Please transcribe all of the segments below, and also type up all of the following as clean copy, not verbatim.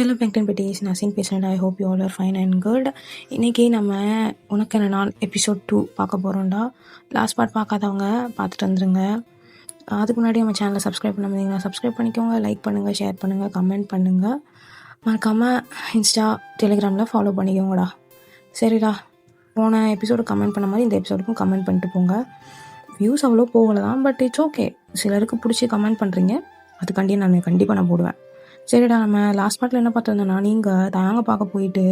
Hello பெங்டன் பெட்டிஸ், நசீன் பேசுகிறேன். I hope you all are fine and good. இன்றைக்கி நம்ம உனக்கு என்ன நாள் எபிசோட் 2 பார்க்க போகிறோம்டா. லாஸ்ட் பார்ட் பார்க்காதவங்க பார்த்துட்டு வந்துருங்க. அதுக்கு முன்னாடி நம்ம சேனலை சப்ஸ்கிரைப் பண்ணாமல் சப்ஸ்கிரைப் பண்ணிக்கோங்க. லைக் பண்ணுங்கள், ஷேர் பண்ணுங்கள், கமெண்ட் பண்ணுங்கள். மறக்காமல் இன்ஸ்டா டெலிகிராமில் ஃபாலோ பண்ணிக்கோங்கடா. சரிடா, போன எபிசோடு கமெண்ட் பண்ண மாதிரி இந்த எபிசோடுக்கும் கமெண்ட் பண்ணிட்டு போங்க. வியூஸ் அவ்வளோ போகலை தான், பட் இட்ஸ் ஓகே. சிலருக்கு பிடிச்சி கமெண்ட் பண்ணுறீங்க, அதுக்காண்டி நான் கண்டிப்பாக போடுவேன். சரிடா, நம்ம லாஸ்ட் பார்ட்டில் என்ன பார்த்துருந்தோன்னா, நீங்கள் தாங்க பார்க்க போயிட்டு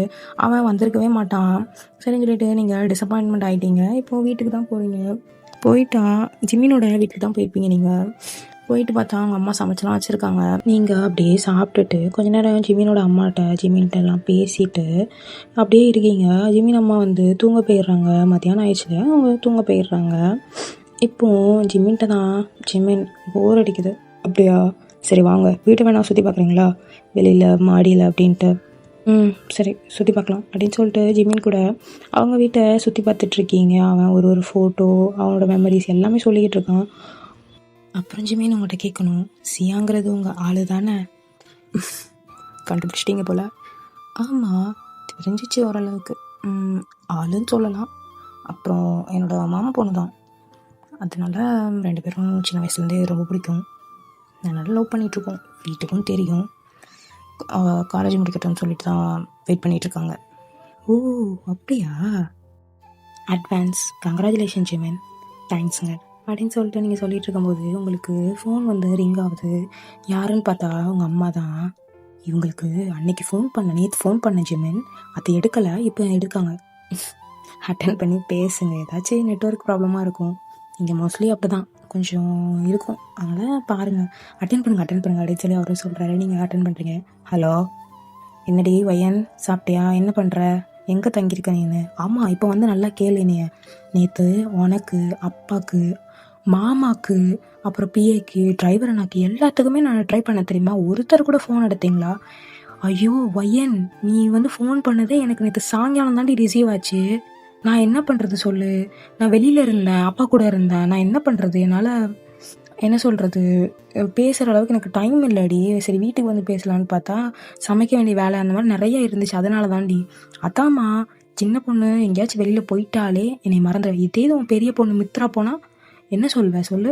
அவன் வந்திருக்கவே மாட்டான். சரின்னு சொல்லிட்டு நீங்கள் டிசப்பாயின்மெண்ட் ஆகிட்டீங்க. இப்போது வீட்டுக்கு தான் போகிறீங்க. போயிட்டா ஜிமினோட வீட்டுக்கு தான் போயிருப்பீங்க. நீங்கள் போயிட்டு பார்த்தா அவங்க அம்மா சமைச்சலாம் வச்சுருக்காங்க. நீங்கள் அப்படியே சாப்பிட்டுட்டு கொஞ்ச நேரம் ஜிமினோட அம்மாட்ட ஜிமின்கிட்ட எல்லாம் பேசிட்டு அப்படியே இருக்கீங்க. ஜிமின் அம்மா வந்து தூங்க போயிடுறாங்க. மத்தியானம் ஆயிடுச்சு, அவங்க தூங்க போயிடுறாங்க. இப்போது ஜிமின்கிட்ட தான், ஜிமின் போர் அடிக்குது. அப்படியா, சரி வாங்க வீட்டை வேணா சுற்றி பார்க்குறீங்களா, வெளியில் மாடியில் அப்படின்ட்டு. சரி சுற்றி பார்க்கலாம் அப்படின்னு சொல்லிட்டு ஜிமின் கூட அவங்க வீட்டை சுற்றி பார்த்துட்ருக்கீங்க. அவன் ஒரு ஃபோட்டோ, அவனோட மெமரிஸ் எல்லாமே சொல்லிக்கிட்டு இருக்கான். அப்புறம் ஜிமின் உங்கள்கிட்ட கேட்கணும், சியாங்கிறது உங்கள் ஆளு தானே? கண்டுபிடிச்சிட்டிங்க போல். ஆமாம், தெரிஞ்சிச்சு ஓரளவுக்கு. ஆளுன்னு சொல்லலாம். அப்புறம் என்னோடய மாமா பொண்ணு தான், அதனால 2 பேரும் சின்ன வயசுலேருந்தே ரொம்ப பிடிக்கும். நல்லா லவ் பண்ணிகிட்ருக்கோம். வீட்டுக்கும் தெரியும். காலேஜ் முடிக்கட்டும்னு சொல்லிட்டு தான் வெயிட் பண்ணிகிட்ருக்காங்க. ஓ அப்படியா, அட்வான்ஸ் கங்க்ராச்சுலேஷன் ஜிமின். தேங்க்ஸுங்க அப்படின்னு சொல்லிட்டு நீங்கள் சொல்லிகிட்டு இருக்கும்போது உங்களுக்கு ஃபோன் வந்து ரிங் ஆகுது. யாருன்னு பார்த்தா உங்கள் அம்மா தான். இவங்களுக்கு அன்னைக்கு நேற்று ஃபோன் பண்ண ஜிமின், அதை எடுக்கலை, இப்போ எடுக்காங்க. அட்டன் பண்ணி பேசுங்க. ஏதாச்சும் நெட்வொர்க் ப்ராப்ளமாக இருக்கும். இங்கே மோஸ்ட்லி அப்படி தான் கொஞ்சம் இருக்கும், அதனால் பாருங்கள். அட்டன் பண்ணுங்கள் அப்படின்னு சொல்லி அவரும் சொல்கிறாரு. நீங்கள் அட்டன் பண்ணுறீங்க. ஹலோ, என்னடி வையன், சாப்பிட்டியா? என்ன பண்ணுற? எங்கே தங்கியிருக்க நீனு? ஆமாம், இப்போ வந்து நல்லா கேளு. நீ நேற்று உனக்கு, அப்பாவுக்கு, மாமாவுக்கு, அப்புறம் பிஏக்கு, டிரைவர் அண்ணாக்கு எல்லாத்துக்குமே நான் ட்ரை பண்ண தெரியுமா? ஒருத்தர் கூட ஃபோன் எடுத்தீங்களா? ஐயோ வையன், நீ வந்து ஃபோன் பண்ணதே எனக்கு நேற்று சாயங்காலம் தாண்டி ரிசீவ் ஆச்சு. நான் என்ன பண்ணுறது சொல்லு? நான் வெளியில் இருந்தேன், அப்பா கூட இருந்தேன். நான் என்ன பண்ணுறது? என்னால் என்ன சொல்கிறது, பேசுகிற அளவுக்கு எனக்கு டைம் இல்லைடி. சரி வீட்டுக்கு வந்து பேசலான்னு பார்த்தா சமைக்க வேண்டிய வேலை அந்த மாதிரி நிறைய இருந்துச்சு. அதனால தாண்டி. அதாம்மா, சின்ன பொண்ணு எங்கேயாச்சும் வெளியில் போயிட்டாலே என்னை மறந்துட. இதே உன் பெரிய பொண்ணு மித்ரா போனால் என்ன சொல்வேன் சொல்லு?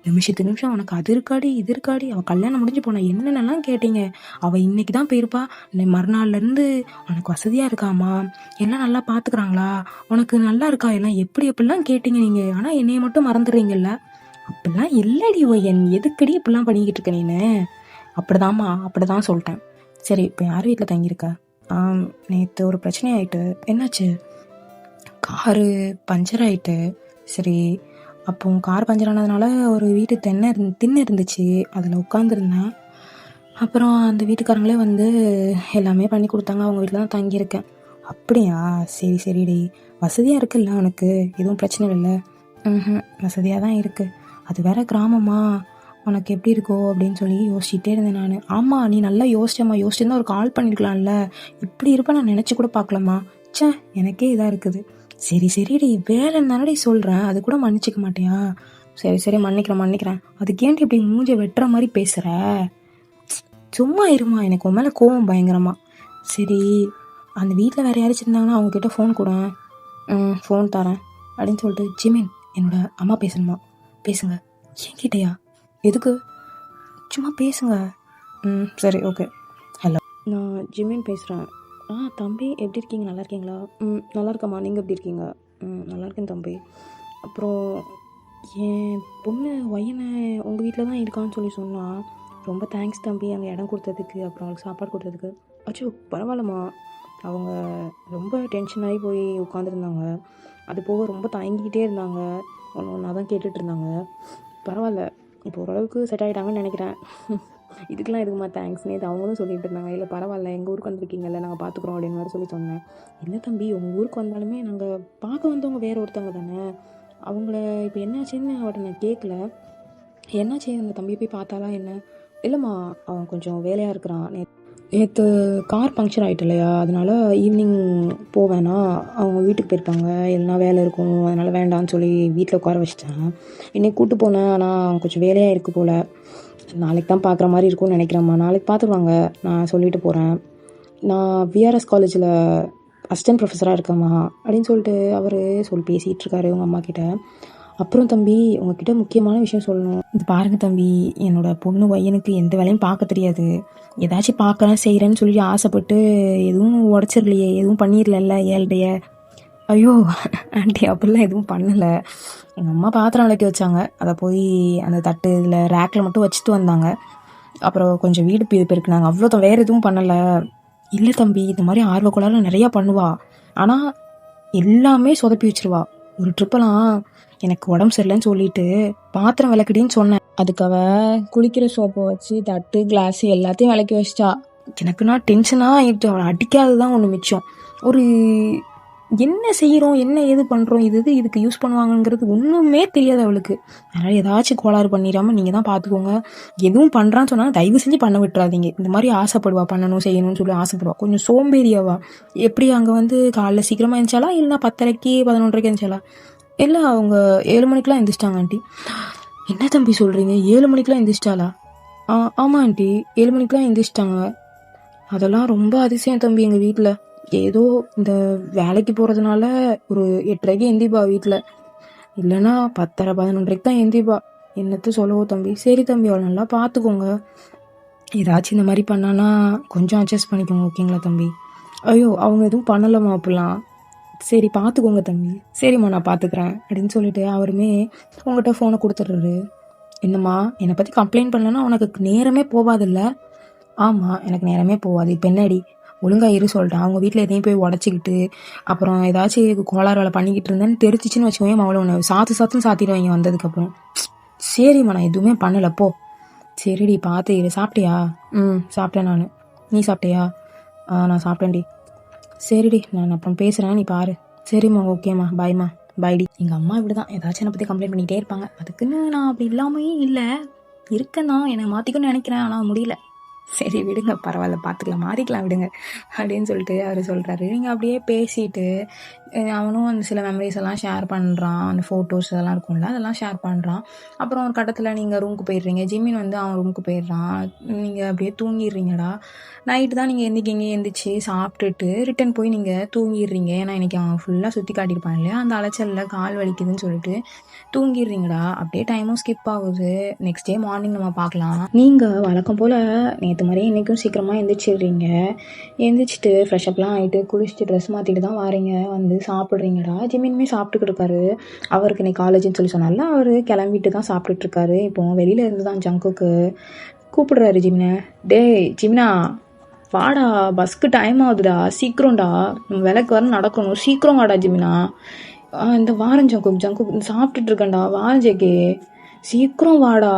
நிமிஷத்துக்கு நிமிஷம் உனக்கு அது இருக்காடி இது இருக்காடி. அவள் கல்யாணம் முடிஞ்சு போனா என்னென்னலாம் கேட்டீங்க. அவள் இன்னைக்கு தான் போயிருப்பா, மறுநாள்லேருந்து உனக்கு வசதியாக இருக்காமா, எல்லாம் நல்லா பார்த்துக்குறாங்களா, உனக்கு நல்லா இருக்கா, எல்லாம் எப்படிலாம் கேட்டீங்க நீங்கள். ஆனால் என்னையை மட்டும் மறந்துடுறீங்கல்ல. அப்படிலாம் இல்லடி என் எதுக்கடி இப்படிலாம் பண்ணிக்கிட்டு இருக்க நீனு? அப்படிதாம்மா, அப்படி தான் சொல்லிட்டேன். சரி, இப்போ யார் வீட்டில் தங்கியிருக்க? நேற்று ஒரு பிரச்சனை ஆகிட்டு. என்னாச்சு? காரு பஞ்சர் ஆகிட்டு. சரி, அப்போ கார் பஞ்சர் ஆனதுனால ஒரு வீட்டு திண்ணை இருந்துச்சு, அதில் உட்காந்துருந்தேன். அப்புறம் அந்த வீட்டுக்காரங்களே வந்து எல்லாமே பண்ணி கொடுத்தாங்க. அவங்க வீட்டில் தான் தங்கியிருக்கேன். அப்படியா, சரி சரிடி. வசதியாக இருக்குல்ல உனக்கு? எதுவும் பிரச்சனை இல்லை? வசதியாக தான் இருக்குது. அது வேற கிராமமா, உனக்கு எப்படி இருக்கோ அப்படின்னு சொல்லி யோசிச்சுட்டே இருந்தேன் நான். ஆமாம், நீ நல்லா யோசிச்சிருந்தா ஒரு கால் பண்ணியிருக்கலாம்ல. இப்படி இருப்பேன் நான் நினச்சி கூட பார்க்கலாமா? சே, எனக்கே இதாக இருக்குது. சரி சரிடி, வேலைன்னு தானடி சொல்கிறேன், அது கூட மன்னிச்சிக்க மாட்டியா? சரி மன்னிக்கிறேன். அதுக்கேன்ட்டு இப்படி மூஞ்ச வெட்டுற மாதிரி பேசுகிற? சும்மா இருமா, எனக்கு உன் மேலே கோவம் பயங்கரமா. சரி, அந்த வீட்டில் வேறு யாராச்சும் இருந்தாங்கன்னா அவங்கக்கிட்ட ஃபோன் கூட. ஃபோன் தரேன் அப்படின்னு சொல்லிட்டு. ஜிமின், என்னோட அம்மா பேசணுமா? பேசுங்க. என்கிட்டயா? எதுக்கு? சும்மா பேசுங்க. சரி ஓகே. ஹலோ, நான் ஜிமின் பேசுகிறேன். தம்பி எப்படி இருக்கீங்க? நல்லா இருக்கீங்களா? நல்லா இருக்கம்மா, நீங்கள் எப்படி இருக்கீங்க? நல்லா இருக்கேன் தம்பி. அப்புறம் என் பொண்ணு வையனை உங்கள் வீட்டில் தான் இருக்கான்னு சொல்லி சொன்னான். ரொம்ப தேங்க்ஸ் தம்பி, அங்கே இடம் கொடுத்ததுக்கு, அப்புறம் அவங்களுக்கு சாப்பாடு கொடுத்ததுக்கு. அச்சோ பரவாயில்லம்மா, அவங்க ரொம்ப டென்ஷன் ஆகி போய் உட்காந்துருந்தாங்க. அது போக ரொம்ப தயங்கிக்கிட்டே இருந்தாங்க, ஒன்றா தான் கேட்டுட்டு இருந்தாங்க. பரவாயில்ல, இப்போ ஓரளவுக்கு செட் ஆகிட்டாங்கன்னு நினைக்கிறேன். இதுக்கெலாம் எதுக்குமா தேங்க்ஸ்? நேற்று அவங்களும் சொல்லிட்டு இருந்தாங்க, இல்லை பரவாயில்ல எங்கள் ஊருக்கு வந்திருக்கீங்கல்ல, நாங்கள் பார்த்துக்குறோம் அப்படின்னு மாதிரி சொல்லி சொன்னேன். இல்லை தம்பி, உங்கள் ஊருக்கு வந்தாலுமே நாங்கள் பார்க்க வந்தவங்க வேறு ஒருத்தவங்க தானே. அவங்கள இப்போ என்னாச்சுன்னு அவட்ட நான் கேட்கல. என்னாச்சு, அந்த தம்பியை போய் பார்த்தாலா என்ன? இல்லைம்மா, அவன் கொஞ்சம் வேலையாக இருக்கிறான். நேற்று கார் பங்க்சர் ஆகிட்டு இல்லையா, அதனால் ஈவினிங் போவேன்னா அவங்க வீட்டுக்கு போயிருப்பாங்க, எல்லாம் வேலை இருக்கும், அதனால் வேண்டான்னு சொல்லி வீட்டில் உட்கார வச்சிட்டேன். இன்னைக்கு கூப்பிட்டு போனேன், ஆனால் கொஞ்சம் வேலையாக இருக்குது போல். நாளைக்கு தான் பார்க்குற மாதிரி இருக்கும்னு நினைக்கிறேம்மா. நாளைக்கு பார்த்துக்குவாங்க, நான் சொல்லிட்டு போகிறேன். நான் விஆர்எஸ் காலேஜில் அசிஸ்டன்ட் ப்ரொஃபஸராக இருக்கேம்மா அப்படின்னு சொல்லிட்டு அவர் பேசிகிட்டு இருக்காரு உங்கள் அம்மா கிட்ட. அப்புறம் தம்பி உங்ககிட்ட முக்கியமான விஷயம் சொல்லணும். இது பாருங்கள் தம்பி, என்னோட பொண்ணு பையனுக்கு எந்த வேலையும் பார்க்க தெரியாது. ஏதாச்சும் பார்க்கலாம் செய்கிறேன்னு சொல்லிட்டு ஆசைப்பட்டு எதுவும் உடச்சிடலையே, எதுவும் பண்ணிடல ஏழ்டைய. ஐயோ ஆண்டி அப்படிலாம் எதுவும் பண்ணலை. எங்கள் அம்மா பாத்திரம் விளக்கி வச்சாங்க, அதை போய் அந்த தட்டு இதில் ரேக்கில் மட்டும் வச்சுட்டு வந்தாங்க. அப்புறம் கொஞ்சம் வீடு பெருக்குனாங்க, அவ்வளோதான், வேறு எதுவும் பண்ணலை. இல்லை தம்பி, இந்த மாதிரி ஆர்வக்கோளாறு நிறையா பண்ணுவா, ஆனால் எல்லாமே சொதப்பி வச்சிருவா. ஒரு ட்ரிப்பெல்லாம் எனக்கு உடம்பு சரியில்லைன்னு சொல்லிட்டு பாத்திரம் விளக்குடின்னு சொன்னேன். அதுக்கு அவ குளிக்கிற சோப்பை வச்சு தட்டு கிளாஸ் எல்லாத்தையும் விளக்கி வச்சிட்டா. எனக்குன்னா டென்ஷனாக ஆகிட்டு. அவளை அடிக்காததான் ஒன்று மிச்சம். ஒரு என்ன செய்கிறோம், என்ன ஏது பண்ணுறோம், இதுக்கு யூஸ் பண்ணுவாங்கங்கிறது ஒன்றுமே தெரியாது அவளுக்கு. அதனால் ஏதாச்சும் கோளாறு பண்ணிடாமல் நீங்கள் தான் பார்த்துக்கோங்க. எதுவும் பண்ணுறான்னு சொன்னால் தயவு செஞ்சு பண்ண விட்டுறாதீங்க. இந்த மாதிரி ஆசைப்படுவா, பண்ணணும் செய்யணும்னு சொல்லி ஆசைப்படுவா. கொஞ்சம் சோம்பேறியாவா. எப்படி அங்கே காலைல சீக்கிரமாக எழுந்தாலா இல்லைனா 10:30 11:30 எழுந்தாலா? இல்லை, அவங்க 7 மணிக்கெலாம் எழுந்திரிச்சிட்டாங்க ஆண்டி. என்ன தம்பி சொல்கிறீங்க, 7 மணிக்கெலாம் எழுந்திரிச்சிட்டாளா? ஆமாம் ஆண்டி, 7 மணிக்கெலாம் எழுந்திரிச்சிட்டாங்க. அதெல்லாம் ரொம்ப அதிசயம் தம்பி. எங்கள் வீட்டில் ஏதோ இந்த வேலைக்கு போகிறதுனால ஒரு 8:30 எந்திப்பா வீட்டில், இல்லைன்னா 10:30 11:30 தான் எந்திப்பா. என்னத்த சொல்லவோ தம்பி. சரி தம்பி, அவளை நல்லா பார்த்துக்கோங்க. ஏதாச்சும் இந்த மாதிரி பண்ணானா கொஞ்சம் அட்ஜஸ்ட் பண்ணிக்கோங்க, ஓகேங்களா தம்பி? ஐயோ, அவங்க எதுவும் பண்ணலம்மா அப்படிலாம். சரி பார்த்துக்கோங்க தம்பி. சரிம்மா, நான் பார்த்துக்கிறேன் அப்படின்னு சொல்லிட்டு அவருமே உங்கள்கிட்ட ஃபோனை கொடுத்துட்றாரு. என்னம்மா, என்னை பற்றி கம்ப்ளைண்ட் பண்ணலன்னா உனக்கு நேரமே போகாதில்ல? ஆமாம், எனக்கு நேரமே போகாது. இப்போ என்னடி, ஒழுங்காக இரு சொல்லிட்டேன். அவங்க வீட்டில் எதையும் போய் உடச்சிக்கிட்டு அப்புறம் ஏதாச்சும் கோளாறு வேலை பண்ணிக்கிட்டு இருந்தேன்னு தெரிச்சிச்சின்னு வச்சுக்கோங்க, அவளை ஒன்று சாத்துன்னு சாத்திடுவாங்க வந்ததுக்கப்புறம். சரிம்மா, நான் எதுவுமே பண்ணலை போ. சரிடி, பார்த்து இரு. சாப்பிட்டியா? சாப்பிட்டேன் நான். நீ சாப்பிட்டியா? நான் சாப்பிட்டேன்டி. சரிடி, நான் அப்புறம் பேசுகிறேன், நீ பாரு. சரிம்மா, ஓகேம்மா, பாய்மா. பாய்டி. எங்கள் அம்மா இப்படி தான் ஏதாச்சும் என்னை பற்றி கம்ப்ளைண்ட் பண்ணிகிட்டே இருப்பாங்க. அதுக்குன்னு நான் அப்படி இல்லாமையே இல்லை, இருக்கேன் தான். என்னை மாற்றிக்கணும்னு நினைக்கிறேன், ஆனால் முடியல. சரி விடுங்க, பரவாயில்ல, பார்த்துக்கலாம், மாறிக்கலாம் விடுங்க அப்படின்னு சொல்லிட்டு அவர் சொல்கிறாரு. நீங்கள் அப்படியே பேசிட்டு அவனும் அந்த சில மெமரிஸ் எல்லாம் ஷேர் பண்ணுறான். அந்த ஃபோட்டோஸ் அதெல்லாம் இருக்கும்ல, அதெல்லாம் ஷேர் பண்ணுறான். அப்புறம் ஒரு கட்டத்தில் நீங்கள் ரூமுக்கு போயிடுறீங்க. ஜிம்மின் அவன் ரூமுக்கு போயிடுறான். நீங்கள் அப்படியே தூங்கிடுறீங்கடா. நைட்டு தான் நீங்கள் எந்திரிச்சு சாப்பிட்டுட்டு ரிட்டன் போய் நீங்கள் தூங்கிடுறீங்க. ஏன்னா இன்றைக்கி அவன் ஃபுல்லாக சுற்றி காட்டியிருப்பான் இல்லையா, அந்த அலைச்சலில் கால் வலிக்குதுன்னு சொல்லிட்டு தூங்கிடுறீங்கடா. அப்படியே டைமும் ஸ்கிப் ஆகுது. நெக்ஸ்ட் டே மார்னிங் நம்ம பார்க்கலாம். நீங்கள் வழக்கம் போல் நேற்று மாதிரியே இன்றைக்கும் சீக்கிரமாக எந்திரிச்சிடுறீங்க. எந்திரிச்சிட்டு ஃப்ரெஷ்அப்லாம் ஆகிட்டு குளிச்சுட்டு ட்ரெஸ் மாற்றிட்டு தான் வாரீங்க. வந்து சாப்பிட்றீங்கடா. ஜிம்மினுமே சாப்பிட்டுக்கிட்டு இருக்காரு. அவருக்கு இன்னைக்கு காலேஜுன்னு சொல்லி சொன்னால அவர் கிளம்பிட்டு தான் சாப்பிட்டுட்ருக்காரு. இப்போ வெளியில் இருந்து தான் ஜங்குக்கு கூப்பிடுறாரு ஜிம்னா. டேய் ஜிம்னா, வாடா, பஸ்க்கு டைம் ஆகுதுடா, சீக்கிரம்டா, நம்ம வேலைக்கு வர நடக்கணும், சீக்கிரம் வாடா ஜிம்னா. இந்த வாரம் ஜங்கு சாப்பிட்டுட்டு இருக்கேன்டா, வாரம் ஜேகே, சீக்கிரம் வாடா,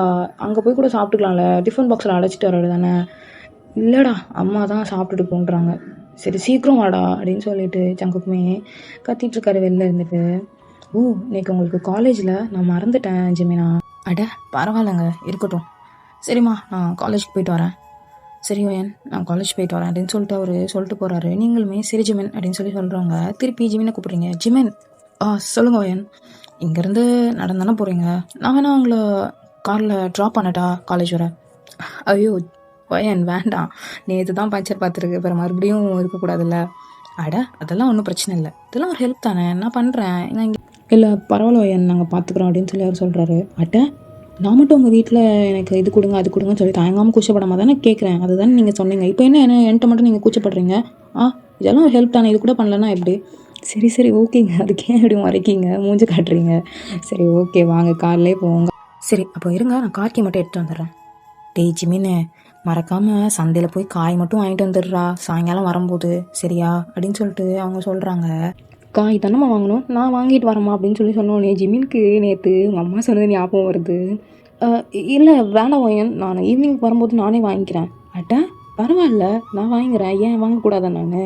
அங்கே போய் கூட சாப்பிட்டுக்கலாம்ல, டிஃபன் பாக்ஸில் அடைச்சிட்டு வர்றது தானே. இல்லைடா, அம்மா தான் சாப்பிட்டுட்டு போன்றாங்க. சரி சீக்கிரம் வாடா அப்படின்னு சொல்லிட்டு ஜங்குக்குமே கத்திட்டுருக்காரு வெளில இருந்துட்டு. ஓ, இன்னைக்கு உங்களுக்கு காலேஜில் நான் மறந்துட்டேன் ஜிமினா. அட பரவாயில்லைங்க, இருக்கட்டும். சரிம்மா, நான் காலேஜுக்கு போயிட்டு வரேன். சரி ஓயன், நான் காலேஜ் போயிட்டு வரேன் அப்படின்னு சொல்லிட்டு அவர் சொல்லிட்டு போகிறாரு. நீங்களுமே சரி ஜிமின் அப்படின்னு சொல்கிறாங்க. திருப்பி ஜிமினை கூப்பிட்றீங்க. ஜிமின், சொல்லுங்கள் ஓயன். இங்கேருந்து நடந்தானே போகிறீங்க, நான் வேணா உங்களை காரில் ட்ராப் பண்ணட்டா காலேஜ் வர? ஐயோ ஓயன் வேண்டாம், நேற்று தான் பஞ்சர் பார்த்துருக்கு, அப்புறம் மறுபடியும் இருக்கக்கூடாதுல்ல. அட அதெல்லாம் ஒன்றும் பிரச்சனை இல்லை, இதெல்லாம் ஒரு ஹெல்ப் தானே, நான் பண்ணுறேன். நான் இங்கே இல்லை பரவாயில்ல ஓயன், நாங்கள் பார்த்துக்குறோம் அப்படின்னு சொல்லி அவர் சொல்கிறாரு. அட்ட நான் மட்டும் உங்கள் வீட்டில் எனக்கு இது கொடுங்க அது கொடுங்கன்னு சொல்லி தயங்காமல் கூச்சப்படாமல் தானே கேட்குறேன். அதுதானே நீங்கள் சொன்னீங்க. இப்போ என்ன என்கிட்ட மட்டும் நீங்கள் கூச்சப்படுறீங்க? இதெல்லாம் ஒரு ஹெல்ப் தானே, இது கூட பண்ணலன்னா எப்படி? சரி ஓகேங்க, அதுக்கே எப்படி மறைக்கிங்க, மூஞ்சி காட்டுறீங்க. சரி ஓகே, வாங்க கார்லேயே போங்க. சரி அப்போ இருங்க, நான் கார்க்கி மட்டும் எடுத்துகிட்டு வந்துடுறேன். டேய் ஜிமின்னு, மறக்காமல் சந்தையில் போய் காய் மட்டும் வாங்கிட்டு வந்துடுறா சாயங்காலம் வரும்போது, சரியா அப்படின்னு சொல்லிட்டு அவங்க சொல்கிறாங்க. காய் தானம்மா வாங்கணும், நான் வாங்கிட்டு வரேம்மா அப்படின்னு சொல்லி சொன்னோன்னே ஜிமினுக்கு நேற்று உங்கள் அம்மா சொன்னது ஞாபகம் வருது. இல்லை வேணாம் ஓயன், நான் ஈவினிங் வரும்போது நானே வாங்கிக்கிறேன். அட்ட பரவாயில்ல, நான் வாங்கிக்கிறேன், ஏன் வாங்கக்கூடாதா நான்?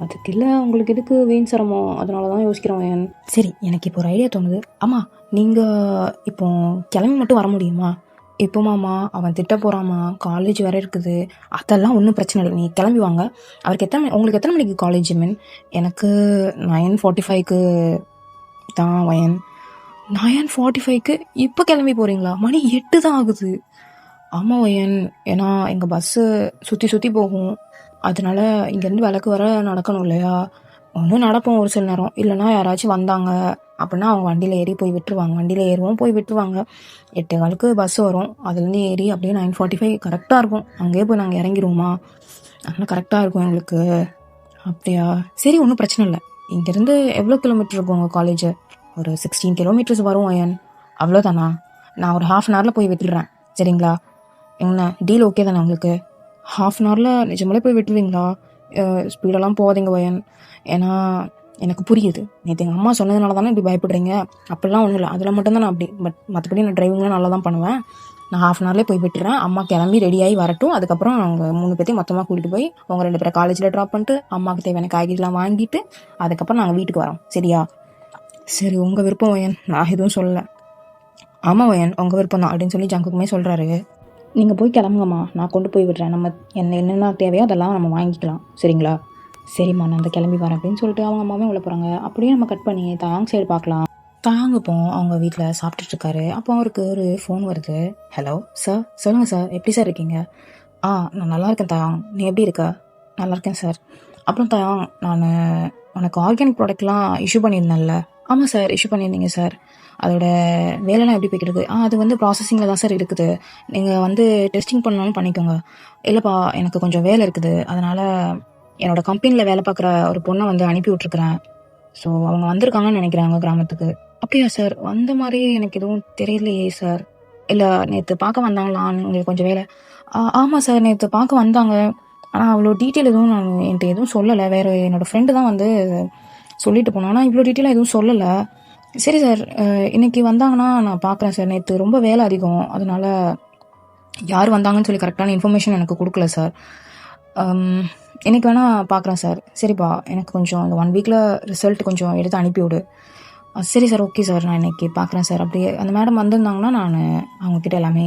அதுக்கு இல்லை, உங்களுக்கு எதுக்கு வீண் சிரமம், அதனால தான் யோசிக்கிறேன் ஓயன். சரி, எனக்கு இப்போ ஒரு ஐடியா தோணுது. ஆமாம், நீங்கள் இப்போ கிளம்பி மட்டும் வர முடியுமா? இப்போமாம்மா அவன் திட்ட போகிறாம்மா, காலேஜ் வேறு இருக்குது. அதெல்லாம் ஒன்றும் பிரச்சனை இல்லை, நீங்கள் கிளம்பி வாங்க. உங்களுக்கு எத்தனை மணிக்கு காலேஜ் மீன்? எனக்கு 9:45 தான் வயன். 9:45 இப்போ கிளம்பி போகிறீங்களா? மணி 8 தான் ஆகுது. ஆமாம் வயன், ஏன்னா எங்கள் பஸ்ஸு சுற்றி போகும், அதனால இங்கேருந்து விளக்கு வர நடக்கணும் இல்லையா? ஒன்று நடப்போம் ஒரு சில நேரம், இல்லைன்னா யாராச்சும் வந்தாங்க அப்படின்னா அவங்க வண்டியில் ஏறி போய் விட்டுருவாங்க. வண்டியில் ஏறுவோம், போய் விட்டுருவாங்க. 8:15க்கு பஸ் வரும். அதுலேருந்து ஏறி அப்படியே 9:45 கரெக்டாக இருக்கும். அங்கேயே போய் நாங்கள் இறங்கிடுவோமா, அதனால் கரெக்டாக இருக்கும் எங்களுக்கு. அப்படியா, சரி, ஒன்றும் பிரச்சனை இல்லை. இங்கேருந்து எவ்வளோ கிலோமீட்டர் இருக்கும் உங்கள் காலேஜு? ஒரு 16 கிலோமீட்டர்ஸ் வரும் அயன். அவ்வளோதானா? நான் ஒரு 1/2 அன் ஹவரில் போய் விட்டுடுறேன், சரிங்களா? என்ன டீல் ஓகே தானே உங்களுக்கு? 1/2 அன் ஹவரில் நிஜமாலே போய் விட்டுருவீங்களா? ஸ்பீடெல்லாம் போகாதீங்க வயன். ஏன்னா எனக்கு புரியுது, நேற்று எங்கள் அம்மா சொன்னதுனால தானே இப்படி பயப்படுறீங்க. அப்படிலாம் ஒன்றும் இல்லை, அதில் மட்டும்தான் நான் அப்படி. பட் மற்றபடி நான் டிரைவிங்லாம் நல்லா தான் பண்ணுவேன். நான் 1/2 அன் ஹவர்லேயே போய் விட்டுறேன். அம்மா கிளம்பி ரெடியாகி வரட்டும். அதுக்கப்புறம் அவங்க 3 பேர்த்தையும் மொத்தமாக கூட்டிகிட்டு போய் அவங்க 2 பேரை காலேஜில் ட்ராப் பண்ணிட்டு அம்மாவுக்கு தேவையான காய்கறிலாம் வாங்கிட்டு அதுக்கப்புறம் நாங்கள் வீட்டுக்கு வரோம், சரியா? சரி, உங்கள் விருப்பம் வயன், நான் எதுவும் சொல்லலை. ஆமாம் வயன், உங்கள் விருப்பம் தான் அப்படின்னு சொல்லி ஜங்குக்குமே சொல்கிறாரு. நீங்கள் போய் கிளம்புங்கம்மா, நான் கொண்டு போய் விடுறேன். நம்ம என்னென்ன தேவையோ அதெல்லாம் நம்ம வாங்கிக்கலாம், சரிங்களா? சரிம்மா, நான் அந்த கிளம்பி வரேன் அப்படின்னு சொல்லிட்டு அவங்க அம்மாவே உள்ள போகிறாங்க. அப்படியே நம்ம கட் பண்ணி தாங் சைடு பார்க்கலாம். தாங்க இப்போ அவங்க வீட்டில் சாப்பிட்டுட்ருக்காரு. அப்போ அவருக்கு ஒரு ஃபோன் வருது. ஹலோ சார், சொல்லுங்கள் சார், எப்படி சார் இருக்கீங்க? நான் நல்லா இருக்கேன் தாயாங், நீ எப்படி இருக்க? நல்லா இருக்கேன் சார். அப்புறம் தாயாங், நான் உனக்கு ஆர்கானிக் ப்ராடக்ட்லாம் இஷ்யூ பண்ணியிருந்தேன்ல? ஆமாம் சார், இஷ்யூ பண்ணியிருந்தீங்க சார். அதோட வேலைலாம் எப்படி போய்க்கிட்டு? அது வந்து ப்ராசஸிங்கில் தான் சார் இருக்குது. நீங்கள் வந்து டெஸ்டிங் பண்ணாலும் பண்ணிக்கோங்க. இல்லைப்பா, எனக்கு கொஞ்சம் வேலை இருக்குது, அதனால் என்னோடய கம்பெனியில் வேலை பார்க்குற ஒரு பொண்ணை வந்து அனுப்பி விட்ருக்குறேன். ஸோ அவங்க வந்திருக்காங்கன்னு நினைக்கிறாங்க கிராமத்துக்கு. அப்படியா சார்? வந்த மாதிரி எனக்கு எதுவும் தெரியலையே சார். இல்லை, நேற்று பார்க்க வந்தாங்களா? உங்களுக்கு கொஞ்சம் வேலை? ஆமாம் சார், நேற்று பார்க்க வந்தாங்க. ஆனால் அவ்வளோ டீட்டெயில் எதுவும் என்கிட்ட எதுவும் சொல்லலை. வேறு என்னோடய ஃப்ரெண்டு தான் வந்து சொல்லிட்டு போனோம். ஆனால் இவ்வளோ டீட்டெயிலாக எதுவும் சொல்லலை. சரி சார், இன்றைக்கி வந்தாங்கன்னா நான் பார்க்குறேன் சார். நேற்று ரொம்ப வேலை அதிகம், அதனால் யார் வந்தாங்கன்னு சொல்லி கரெக்டான இன்ஃபர்மேஷன் எனக்கு கொடுக்கல சார். இன்றைக்கி வேணால் பார்க்குறேன் சார். சரிப்பா, எனக்கு கொஞ்சம் இந்த 1 வீக்கில் ரிசல்ட் கொஞ்சம் எடுத்து அனுப்பிவிடு. சரி சார், ஓகே சார், நான் இன்றைக்கி பார்க்குறேன் சார். அப்படியே அந்த மேடம் வந்திருந்தாங்கன்னா நான் அவங்கக்கிட்ட எல்லாமே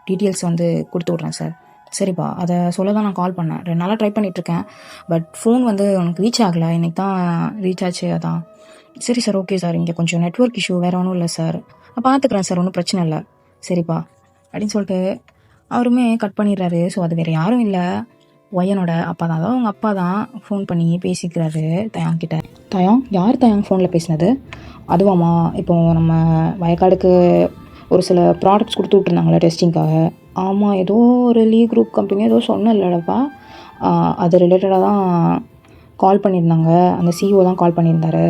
டீட்டெயில்ஸ் வந்து கொடுத்து விட்றேன் சார். சரிப்பா, அதை சொல்ல தான் நான் கால் பண்ணேன். 2 நாளாக ட்ரை பண்ணிகிட்ருக்கேன். பட் ஃபோன் வந்து உனக்கு ரீச் ஆகலை. இன்றைக்கி தான் ரீச் ஆச்சு, அதான். சரி சார், ஓகே சார், இங்கே கொஞ்சம் நெட்வொர்க் இஷ்யூ, வேறு ஒன்றும் இல்லை சார். நான் பார்த்துக்குறேன் சார், ஒன்றும் பிரச்சனை இல்லை. சரிப்பா அப்படின்னு சொல்லிட்டு அவருமே கட் பண்ணிடுறாரு. ஸோ அது வேறு யாரும் இல்லை, ஒய்யனோட அப்பா தான். அதாவது அவங்க அப்பா தான் ஃபோன் பண்ணி பேசிக்கிறாரு தயாங் கிட்ட. தயாங், யார் தயாங் ஃபோனில் பேசினது? அதுவாம்மா, இப்போது நம்ம வயக்காடுக்கு ஒரு சில ப்ராடக்ட்ஸ் கொடுத்து விட்ருந்தாங்களே டெஸ்டிங்காக. ஆமாம், ஏதோ ஒரு லீ குரூப் கம்பெனி ஏதோ சொன்ன இல்லைடப்பா, அது ரிலேட்டடாக தான் கால் பண்ணியிருந்தாங்க. அந்த சிஇஓ தான் கால் பண்ணியிருந்தாரு.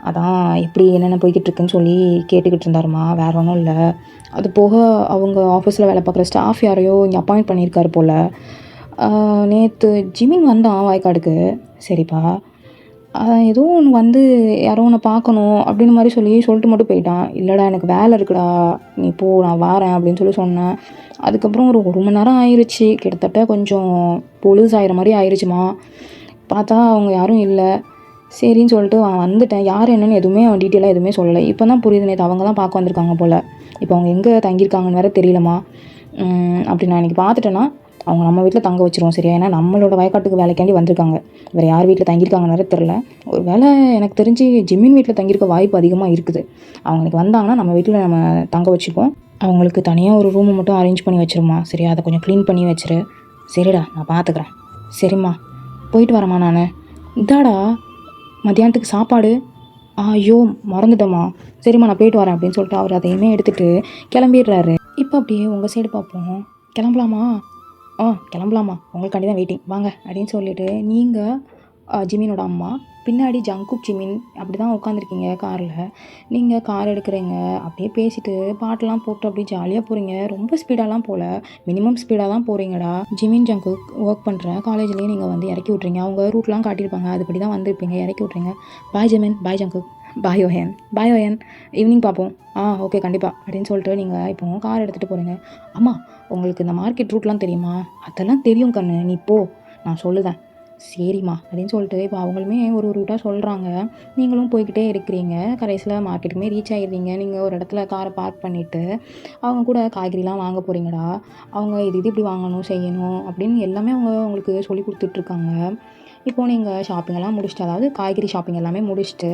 அதான் எப்படி என்னென்ன போய்கிட்டு இருக்குன்னு சொல்லி கேட்டுக்கிட்டு இருந்தாருமா, வேறு ஒன்றும் இல்லை. அது போக அவங்க ஆஃபீஸில் வேலை பார்க்குற ஸ்டாஃப் யாரையோ இங்கே அப்பாயிண்ட் பண்ணியிருக்காரு போல். நேற்று ஜிமின் வந்தான் வாய்க்காடுக்கு. சரிப்பா, ஏதோ ஒன்று வந்து யாரோ ஒன்று பார்க்கணும் அப்படின்னு மாதிரி சொல்லிட்டு மட்டும் போயிட்டான். இல்லைடா, எனக்கு வேலை இருக்குடா, நீ போ, நான் வாரேன் அப்படின்னு சொல்லி சொன்னேன். அதுக்கப்புறம் ஒரு 1 மணி நேரம் ஆயிடுச்சு, கிட்டத்தட்ட கொஞ்சம் பொழுதாயிர மாதிரி ஆயிடுச்சுமா. பார்த்தா அவங்க யாரும் இல்லை. சரின்னு சொல்லிட்டு வந்துட்டேன். யார் என்னன்னு எதுவுமே அவன் டீட்டெயிலாக எதுவுமே சொல்லலை. இப்போ தான் புரியுது, நேற்று அவங்க தான் பார்க்க வந்திருக்காங்க போல். இப்போ அவங்க எங்கே தங்கியிருக்காங்கன்னு வேறு தெரியலம்மா. அப்படி நான் இன்றைக்கி பார்த்துட்டேன்னா அவங்க நம்ம வீட்டில் தங்க வச்சுருவோம், சரியா? ஏன்னா நம்மளோட வயக்காட்டுக்கு வேலைக்காண்டி வந்திருக்காங்க. வேறு யார் வீட்டில் தங்கியிருக்காங்கன்னு வேறு தெரில. ஒரு வேலை எனக்கு தெரிஞ்சு ஜிம்மின் வீட்டில் தங்கியிருக்க வாய்ப்பு அதிகமாக இருக்குது. அவங்களுக்கு வந்தாங்கன்னா நம்ம வீட்டில் நம்ம தங்க வச்சுப்போம். அவங்களுக்கு தனியாக ஒரு ரூமை மட்டும் அரேஞ்ச் பண்ணி வச்சிருமா, சரியா? அதை கொஞ்சம் க்ளீன் பண்ணி வச்சிரு. சரிடா, நான் பார்த்துக்குறேன். சரிம்மா, போயிட்டு வரேம்மா நான். இதாடா மத்தியானத்துக்கு சாப்பாடு. ஐயோ, மறந்துட்டேம்மா. சரிம்மா, நான் போயிட்டு வரேன் அப்படின்னு சொல்லிட்டு அவர் அதையுமே எடுத்துகிட்டு கிளம்பிடுறாரு. இப்போ அப்படியே உங்கள் சைடு பார்ப்போம். கிளம்பலாமா? கிளம்பலாமா, உங்களுக்காண்டி தான் வெயிட்டிங், வாங்க அப்படின்னு சொல்லிட்டு நீங்கள் ஜிமினோட அம்மா பின்னாடி ஜங்குக் ஜிமின் அப்படி தான் உட்காந்துருக்கீங்க காரில். நீங்கள் கார் எடுக்கிறீங்க, அப்படியே பேசிட்டு பாட்டெல்லாம் போட்டு அப்படியே ஜாலியாக போகிறீங்க. ரொம்ப ஸ்பீடாலாம் போகல, மினிமம் ஸ்பீடாக தான் போகிறீங்கடா. ஜிமின் ஜங்குக் ஒர்க் பண்ணுற காலேஜ்லேயே நீங்கள் வந்து இறக்கி விட்றீங்க. அவங்க ரூட்லாம் காட்டியிருப்பாங்க, அதுபடி தான் வந்திருப்பீங்க, இறக்கி விட்றீங்க. பாய் ஜிமின், பாய் ஜங்குக், பாய் ஓயன், பாய் ஓயன், ஈவினிங் பார்ப்போம். ஓகே, கண்டிப்பாக அப்படின்னு சொல்லிட்டு நீங்கள் இப்போ கார் எடுத்துகிட்டு போகிறீங்க. அம்மா, உங்களுக்கு இந்த மார்க்கெட் ரூட்லாம் தெரியுமா? அதெல்லாம் தெரியும் கண்ணு, நீ போ, நான் சொல்லுதேன். சரிம்மா அப்படின்னு சொல்லிட்டு இப்போ அவங்களுமே ஒரு ரூட்டாக சொல்கிறாங்க. நீங்களும் போய்கிட்டே இருக்கிறீங்க. கடைசியில் மார்க்கெட்டுக்குமே ரீச் ஆகிடுறீங்க. நீங்கள் ஒரு இடத்துல காரை பார்க் பண்ணிவிட்டு அவங்க கூட காய்கறிலாம் வாங்க போகிறீங்கடா. அவங்க இது இப்படி வாங்கணும், செய்யணும் அப்படின்னு எல்லாமே அவங்க உங்களுக்கு சொல்லி கொடுத்துட்ருக்காங்க. இப்போது நீங்கள் ஷாப்பிங்கெல்லாம் முடிச்சுட்டு, அதாவது காய்கறி ஷாப்பிங் எல்லாமே முடிச்சுட்டு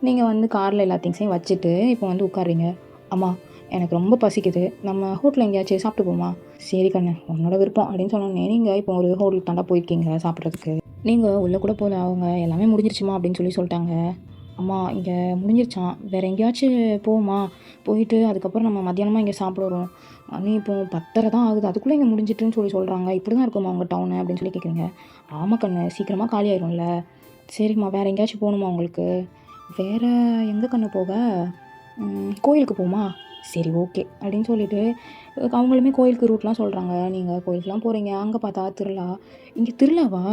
நீங்கள் வந்து காரில் எல்லா திங்ஸையும் வச்சுட்டு இப்போ வந்து உட்காருறீங்க. அம்மா, எனக்கு ரொம்ப பசிக்குது, நம்ம ஹோட்டலில் எங்கேயாச்சும் சாப்பிட்டு போமா? சரி கண்ணு, உன்னோட விருப்பம் அப்படின்னு சொன்னோன்னே, நீங்கள் இப்போ ஒரு ஹோட்டலுக்கு தாண்டா போயிருக்கீங்க சாப்பிட்றதுக்கு. நீங்கள் உள்ளே கூட போகல, அவங்க எல்லாமே முடிஞ்சிருச்சுமா அப்படின்னு சொல்லிட்டாங்க. அம்மா இங்கே முடிஞ்சிருச்சான், வேறு எங்கேயாச்சும் போமா, போயிட்டு அதுக்கப்புறம் நம்ம மத்தியானமாக இங்கே சாப்பிடுறோம். மணி இப்போ 10:30 தான் ஆகுது, அதுக்குள்ளே இங்கே முடிஞ்சிட்டுன்னு சொல்கிறாங்க. இப்படி தான் இருக்குமா உங்கள் டவுனு அப்படின்னு சொல்லி கேட்குறீங்க. ஆமாம் கண்ணு, சீக்கிரமாக காலி ஆயிரும்ல. சரிம்மா, வேறு எங்கேயாச்சும் போகணுமா உங்களுக்கு? வேறு எங்கே கண்ணு போக? கோயிலுக்கு போமா? சரி ஓகே அப்படின்னு சொல்லிட்டு அவங்களுமே கோயிலுக்கு ரூட்லாம் சொல்கிறாங்க. நீங்கள் கோயிலுக்குலாம் போகிறீங்க, அங்கே பார்த்தா திருவிழா. இங்கே திருவிழாவா?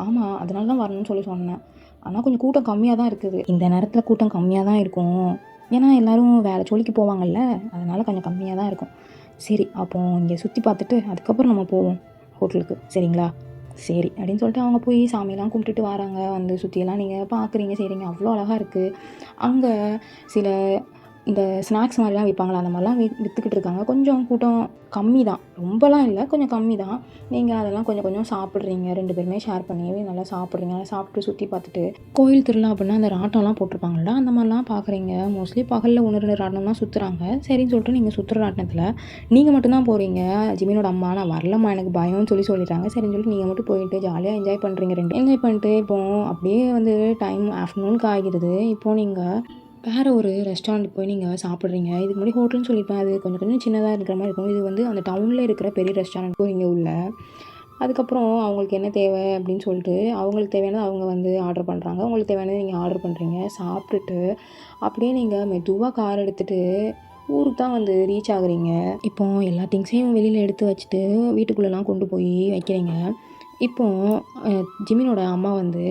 ஆமாம், அதனால தான் வரணும்னு சொன்னேன். ஆனால் கொஞ்சம் கூட்டம் கம்மியாக தான் இருக்குது. இந்த நேரத்தில் கூட்டம் கம்மியாக தான் இருக்கும், ஏன்னா எல்லோரும் வேறு ஜோலிக்கு போவாங்கல்ல, அதனால் கொஞ்சம் கம்மியாக தான் இருக்கும். சரி, அப்போ இங்கே சுற்றி பார்த்துட்டு அதுக்கப்புறம் நம்ம போவோம் ஹோட்டலுக்கு, சரிங்களா? சரி அப்படின்னு சொல்லிட்டு அவங்க போய் சாமியெல்லாம் கும்பிட்டுட்டு வராங்க. வந்து சுற்றியெல்லாம் நீங்கள் பார்க்குறீங்க, செய்கிறீங்க, அவ்வளோ அழகாக இருக்குது. அங்கே சில இந்த ஸ்நாக்ஸ் மாதிரிலாம் விற்பாங்களா, அந்த மாதிரிலாம் விற்றுக்கிட்டு இருக்காங்க. கொஞ்சம் கூட்டம் கம்மி தான், ரொம்பலாம் இல்லை, கொஞ்சம் கம்மி தான். நீங்கள் அதெல்லாம் கொஞ்சம் கொஞ்சம் சாப்பிட்றீங்க, 2 பேருமே ஷேர் பண்ணி நல்லா சாப்பிட்றீங்க. நல்லா சாப்பிட்டு சுற்றி பார்த்துட்டு கோயில் திருவிழா அப்படின்னா அந்த ராட்டம்லாம் போட்டிருப்பாங்கள்ல, அந்த மாதிரிலாம் பார்க்குறீங்க. மோஸ்ட்லி பகலில் 1 2 ராட்டனம் தான் சுற்றுறாங்க. சரின்னு சொல்லிட்டு நீங்கள் சுற்றுற ராட்டனத்தில் நீங்கள் மட்டும்தான் போகிறீங்க. ஜிமினோட அம்மா நான் வரலம்மா, எனக்கு பயம்னு சொல்லிட்டாங்க. சரின்னு சொல்லிட்டு நீங்கள் மட்டும் போயிட்டு ஜாலியாக என்ஜாய் பண்ணுறீங்க. 2 என்ஜாய் பண்ணிட்டு இப்போது அப்படியே வந்து டைம் ஆஃப்டர்நூனுக்கு ஆகிடுது. இப்போது நீங்கள் வேறு ஒரு ரெஸ்டாரண்ட்டுக்கு போய் நீங்கள் சாப்பிட்றீங்க. இதுக்கு முன்னாடி ஹோட்டல்னு சொல்லியிருப்பேன், அது கொஞ்சம் கொஞ்சம் சின்னதாக இருக்கிற மாதிரி இருக்கும். இது வந்து அந்த டவுனில் இருக்கிற பெரிய ரெஸ்டாரண்ட் போகிறீங்க உள்ள. அதுக்கப்புறம் அவங்களுக்கு என்ன தேவை அப்படின்னு சொல்லிட்டு அவங்களுக்கு தேவையானது அவங்க வந்து ஆர்டர் பண்ணுறாங்க. உங்களுக்கு தேவையானது நீங்கள் ஆர்டர் பண்ணுறீங்க. சாப்பிட்டுட்டு அப்படியே நீங்கள் மெதுவாக கார் எடுத்துகிட்டு ஊருக்கு தான் வந்து ரீச் ஆகுறீங்க. இப்போ எல்லா திங்ஸையும் வெளியில் எடுத்து வச்சுட்டு வீட்டுக்குள்ளெலாம் கொண்டு போய் வைக்கிறீங்க. இப்போது ஜிமினோட அம்மா வந்து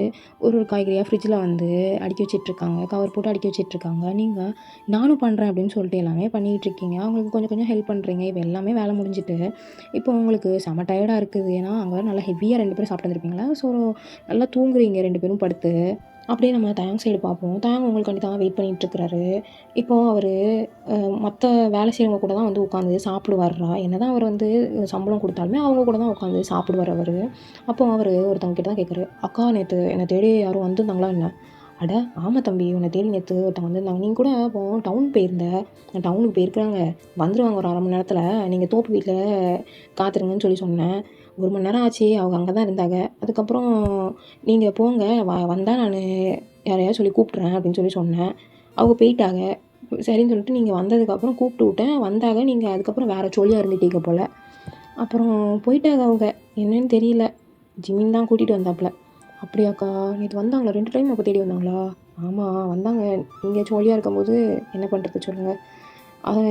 ஒரு காய்கறியாக ஃப்ரிட்ஜில் வந்து அடுக்கி வச்சிட்ருக்காங்க, கவர் போட்டு அடுக்கி வச்சிட்ருக்காங்க. நீங்கள் நானும் பண்ணுறேன் அப்படின்னு சொல்லிட்டு எல்லாமே பண்ணிகிட்ருக்கீங்க. அவங்களுக்கு கொஞ்சம் கொஞ்சம் ஹெல்ப் பண்ணுறீங்க. இப்போ எல்லாமே வேலை முடிஞ்சுட்டு இப்போ உங்களுக்கு செம டயர்டாக இருக்குது, ஏன்னா அங்கே நல்லா ஹெவியாக 2 பேரும் சாப்பிட்டு வந்துருப்பீங்களா. ஸோ நல்லா தூங்குறீங்க 2 பேரும் படுத்து. அப்படியே நம்ம தயங் சைடு பார்ப்போம். தயங் உங்களுக்காண்டி தான் வெயிட் பண்ணிகிட்ருக்கிறாரு. இப்போது அவர் மற்ற வேலை செய்கிறவங்க கூட தான் வந்து உட்காந்து சாப்பிடுவார்ரா. என்ன தான் அவர் வந்து சம்பளம் கொடுத்தாலுமே அவங்க கூட தான் உட்காந்து சாப்பிடுவார் அவர். அப்போ அவர் ஒருத்தவங்க கிட்ட தான் கேட்குறாரு, அக்கா நேற்று என்னை தேடி யாரும் வந்திருந்தாங்களா என்ன? அட ஆமாம் தம்பி, உன்னை தேடி நேற்று ஒருத்தவங்க வந்திருந்தாங்க. நீங்கள் கூட இப்போ டவுன் போயிருந்தேன், டவுனுக்கு போயிருக்கிறாங்க, வந்துடுவாங்க ஒரு 1/2 மணி நேரத்தில், நீங்கள் தோப்பு வீட்டில் காத்துருங்கன்னு சொன்னேன். 1 மணி நேரம் ஆச்சு, அவங்க அங்கே தான் இருந்தாங்க. அதுக்கப்புறம் நீங்கள் போங்க, வந்தால் நான் யாரையாவது சொல்லி கூப்பிட்றேன் அப்படின்னு சொன்னேன். அவங்க போயிட்டாங்க. சரின்னு சொல்லிட்டு நீங்கள் வந்ததுக்கப்புறம் கூப்பிட்டு விட்டேன், வந்தாங்க. நீங்கள் அதுக்கப்புறம் வேறு ஜோலியாக இருந்துட்டீங்க போல். அப்புறம் போயிட்டாங்க அவங்க, என்னன்னு தெரியல. ஜிமின் தான் கூட்டிகிட்டு வந்தாப்புல. அப்படியாக்கா, நேற்று வந்தாங்களா 2 டைம் அப்போ தேடி வந்தாங்களா? ஆமாம் வந்தாங்க. நீங்கள் ஜோலியாக இருக்கும்போது என்ன பண்ணுறது சொல்லுங்கள். அதை